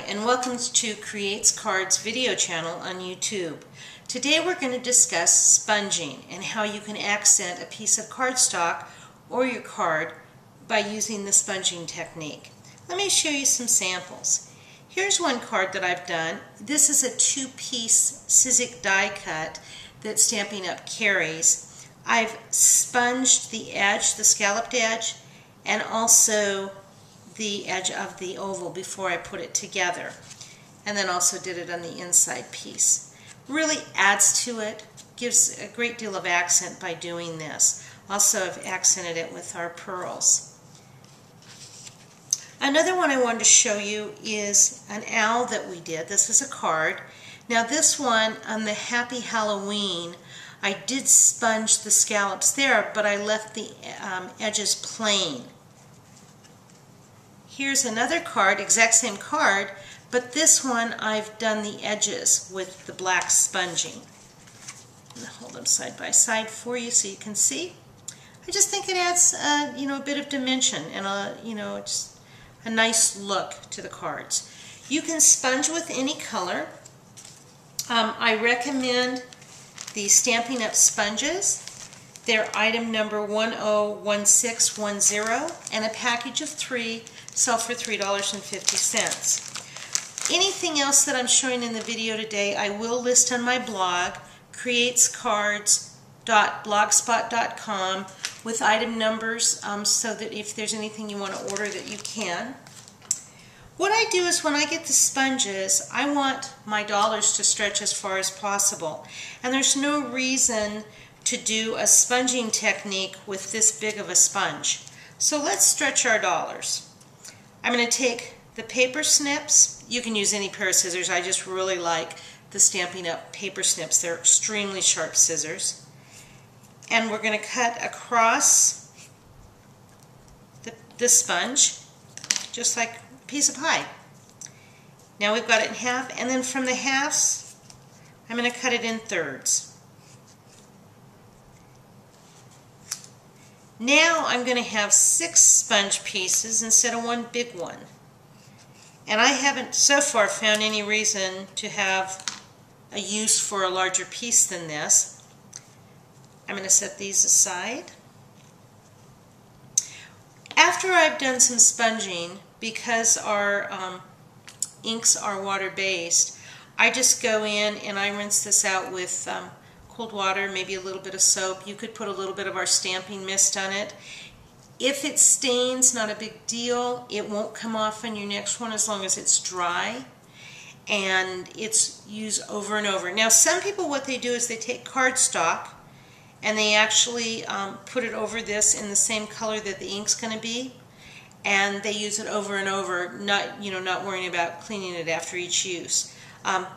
and welcome to KreatesKards video channel on YouTube. Today we're going to discuss sponging and how you can accent a piece of cardstock or your card by using the sponging technique. Let me show you some samples. Here's one card that I've done. This is a two-piece Sizzix die cut that Stampin Up carries. I've sponged the edge, the scalloped edge, and also the edge of the oval before I put it together, and then also did it on the inside piece. Really adds to it, gives a great deal of accent by doing this. Also I've accented it with our pearls. Another one I wanted to show you is an owl that we did. This is a card. Now this one, on the Happy Halloween, I did sponge the scallops there, but I left the edges plain. Here's another card, exact same card, but this one I've done the edges with the black sponging. I'll hold them side by side for you so you can see. I just think it adds, a bit of dimension and just a nice look to the cards. You can sponge with any color. I recommend the Stampin Up sponges. They're item number 101610, and a package of 3 sell for $3.50. Anything else that I'm showing in the video today I will list on my blog, KreatesKards.blogspot.com, with item numbers so that if there's anything you want to order that you can. What I do is when I get the sponges, I want my dollars to stretch as far as possible. And there's no reason to do a sponging technique with this big of a sponge. So let's stretch our dollars. I'm going to take the paper snips. You can use any pair of scissors. I just really like the Stampin Up paper snips. They're extremely sharp scissors. And we're going to cut across the sponge, just like a piece of pie. Now we've got it in half, and then from the halves, I'm going to cut it in thirds. Now I'm going to have 6 sponge pieces instead of one big one. And I haven't so far found any reason to have a use for a larger piece than this. I'm going to set these aside. After I've done some sponging, because our inks are water-based, I just go in and I rinse this out with cold water, maybe a little bit of soap. You could put a little bit of our stamping mist on it. If it stains, not a big deal. It won't come off on your next one as long as it's dry. And it's used over and over. Now some people, what they do is they take cardstock and they actually put it over this in the same color that the ink's going to be. And they use it over and over, not worrying about cleaning it after each use. I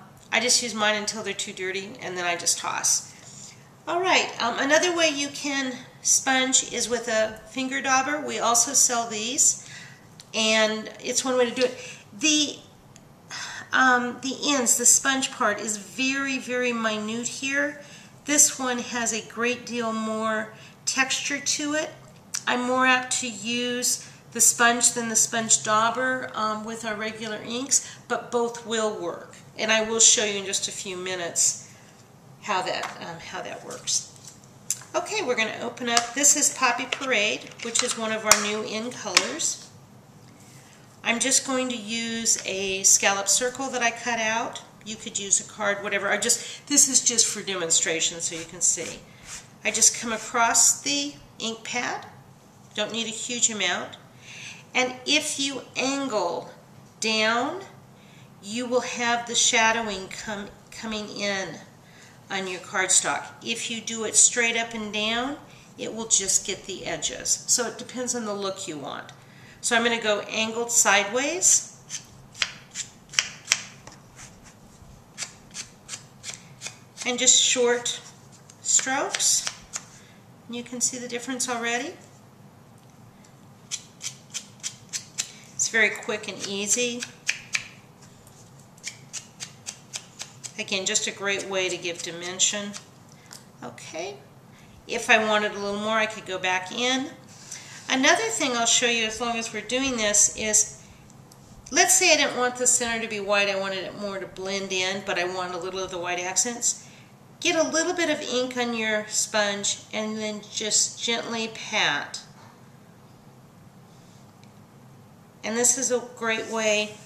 just use mine until they're too dirty, and then I just toss. Alright, another way you can sponge is with a finger dauber. We also sell these, and it's one way to do it. The ends, the sponge part, is very, very minute here. This one has a great deal more texture to it. I'm more apt to use the sponge than the sponge dauber with our regular inks, but both will work. And I will show you in just a few minutes how that works. Okay, we're going to open up. This is Poppy Parade, which is one of our new in colors. I'm just going to use a scallop circle that I cut out. You could use a card, whatever. This is just for demonstration so you can see. I just come across the ink pad. Don't need a huge amount. And if you angle down, you will have the shadowing coming in on your cardstock. If you do it straight up and down, it will just get the edges. So it depends on the look you want. So I'm going to go angled sideways. And just short strokes. You can see the difference already. It's very quick and easy. Again, just a great way to give dimension. Okay. If I wanted a little more, I could go back in. Another thing I'll show you as long as we're doing this is let's say I didn't want the center to be white, I wanted it more to blend in, but I want a little of the white accents. Get a little bit of ink on your sponge and then just gently pat. And this is a great way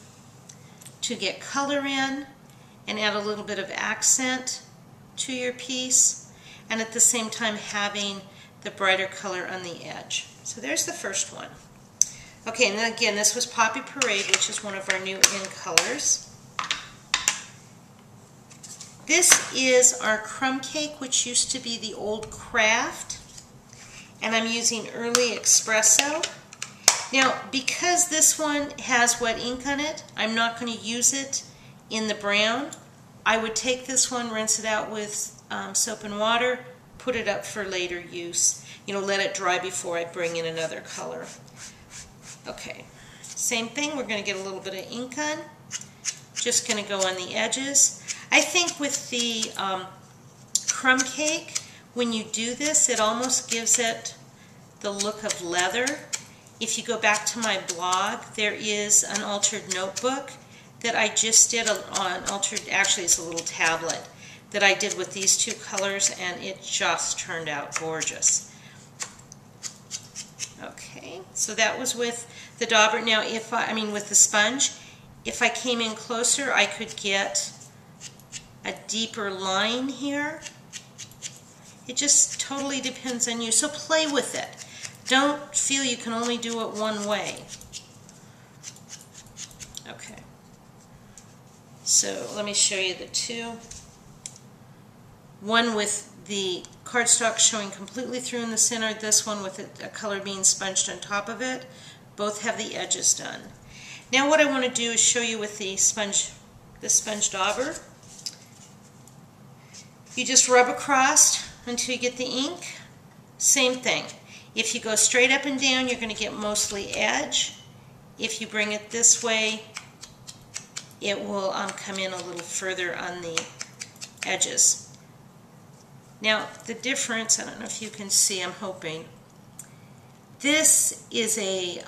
to get color in and add a little bit of accent to your piece, and at the same time having the brighter color on the edge. So there's the first one. Okay, and then again, this was Poppy Parade, which is one of our new in colors. This is our crumb cake, which used to be the old Craft, and I'm using Early Espresso. Now, because this one has wet ink on it, I'm not going to use it in the brown. I would take this one, rinse it out with soap and water, put it up for later use. You know, let it dry before I bring in another color. Okay, same thing, we're going to get a little bit of ink on. Just going to go on the edges. I think with the crumb cake, when you do this, it almost gives it the look of leather. If you go back to my blog, there is an altered notebook that I just did on altered, actually it's a little tablet that I did with these two colors, and it just turned out gorgeous. Okay, so that was with the dauber. Now, with the sponge, if I came in closer, I could get a deeper line here. It just totally depends on you, so play with it. Don't feel you can only do it one way. Okay, so let me show you the two. One with the cardstock showing completely through in the center, this one with a color being sponged on top of it. Both have the edges done. Now what I want to do is show you with the sponge dauber. You just rub across until you get the ink. Same thing. If you go straight up and down, you're going to get mostly edge. If you bring it this way, it will come in a little further on the edges. Now, the difference, I don't know if you can see, I'm hoping. This is a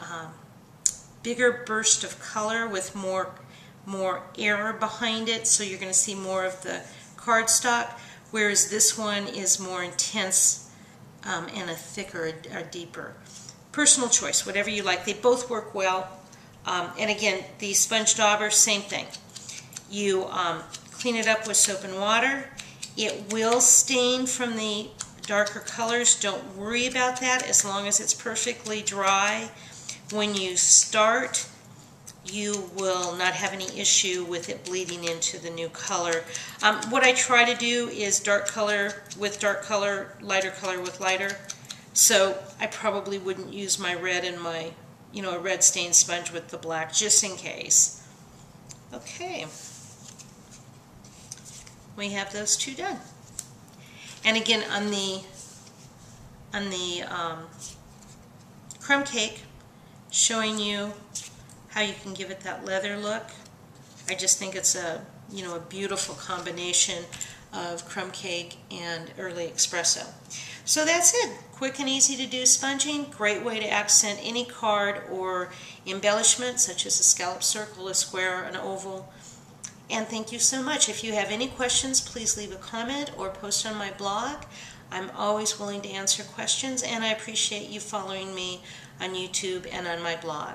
bigger burst of color with more air behind it, so you're going to see more of the cardstock, whereas this one is more intense and a thicker or deeper. Personal choice, whatever you like. They both work well. And again, the sponge dauber, same thing. You clean it up with soap and water. It will stain from the darker colors. Don't worry about that as long as it's perfectly dry. When you start, you will not have any issue with it bleeding into the new color. What I try to do is dark color with dark color, lighter color with lighter. So I probably wouldn't use my red and my, a red stained sponge with the black, just in case. Okay. We have those two done. And again, on the crumb cake, showing you how you can give it that leather look. I just think it's a beautiful combination of crumb cake and Early Espresso. So that's it. Quick and easy to do sponging. Great way to accent any card or embellishment, such as a scallop circle, a square, an oval. And thank you so much. If you have any questions, please leave a comment or post on my blog. I'm always willing to answer questions, and I appreciate you following me on YouTube and on my blog.